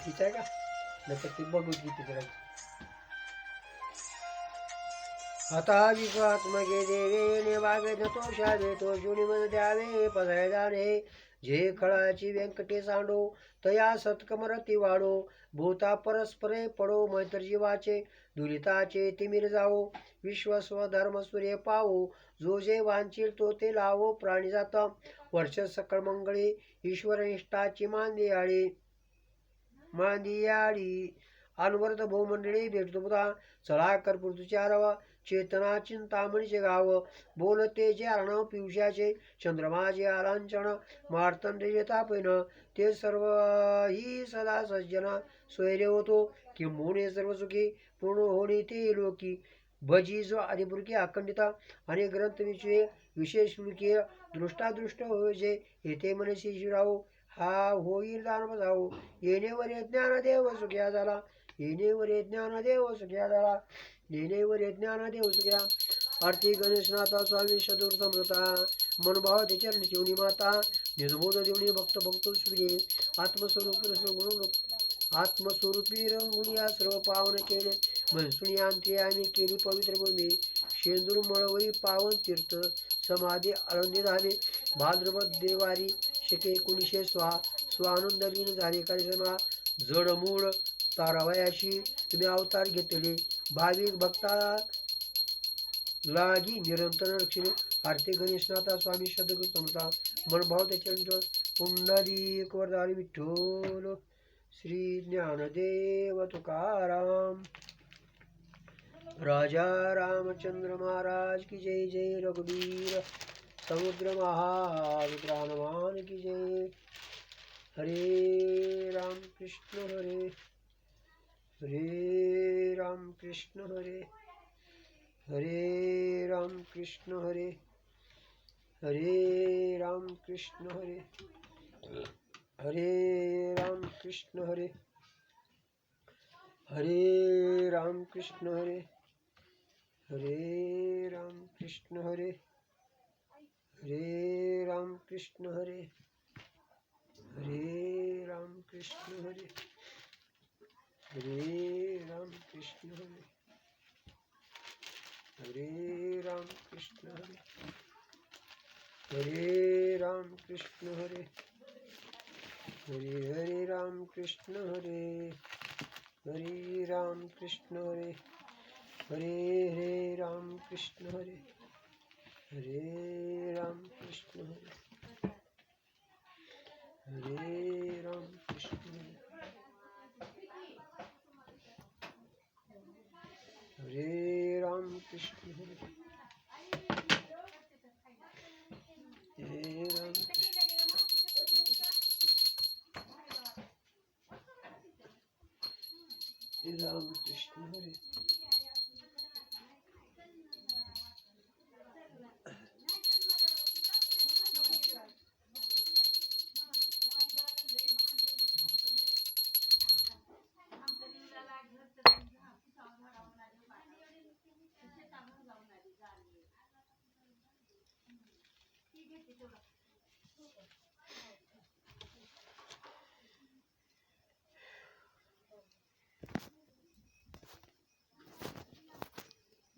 तिचं आहे का नाही तर ती भगवद्गीतेचं. आता विश्वात्मके देवे वागे तो शावे तो जुनी द्यावे पदळे जाणे जे खळाची व्यंकटे सांडो तया सत्कमरती वाढो भूता परस्परे पडो मैत्र जीवाचे दुरिताचे तिमिर जावो विश्वस्व धर्म सूर्य पावो जो जे वांचील तो ते लावो प्राणी जाता वर्ष सकळ मंगळे ईश्वर निष्ठाची मांदियाळी अनवरत भूमंडळी भेटतो बुधा चला कर्पूरचारवा चेतना चिंतामणीचे गाव बोलते जे अर्णव पिवशाचे चंद्रमाचे आलांचन मार्तंडेचे तापण ते सर्व ही सदा सज्जना स्वैर्य होतो किंबहुने सर्व सुखी पूर्ण होणे ते लोकी भजी जो आदिपुरकी अखंडिता आणि ग्रंथ विशेष मुखीय दृष्टादृष्ट होजे येथे मनसी शिराव हा होईल दानव जाऊ येणेवर ज्ञानदेव सुख्या झाला येणेवर ज्ञानदेव सुख्या झाला येणेवर ज्ञानदेव सुख्या आरती गणेशनाथा स्वामी सदूर समृता मनभाव ते चरण शिवणी माता निर्मोद देवणी भक्त भक्त सुखी आत्मस्वरूपी रंगुनिया सर्व पावन केले मनसुनी अंती आम्ही केली पवित्र भूमी शेंदूर मळवई पावन तीर्थ समाधी आनंदी झाले भाद्रपद देवारी शके 1900 स्वानंद लीन झाले कार्यक्रमा जडमूळ तारावयाशी तुम्ही अवतार घेतले भाविक भक्ता लागी निरंतर रक्षणे आरती गणेशनाथा स्वामी सद्गुरु समता मनभाव त्याच्या पुंडलिक वरदारी विठ्ठल श्री ज्ञानदेव तुकाराम राजा रामचंद्र महाराज की जय जय रघुवीर समुद्र महारुद्र हनुमान की जय हरे राम कृष्ण हरे राम कृष्ण हरे राम कृष्ण हरे राम कृष्ण हरे राम कृष्ण हरे राम कृष्ण हरे राम कृष्ण हरे राम कृष्ण हरे राम कृष्ण हरे राम कृष्ण हरे राम कृष्ण हरे राम कृष्ण हरे राम कृष्ण हरे राम कृष्ण हरे राम कृष्ण हरे राम कृष्ण हरे राम कृष्ण हरे राम कृष्ण हरे राम कृष्ण हरे ठीक आहे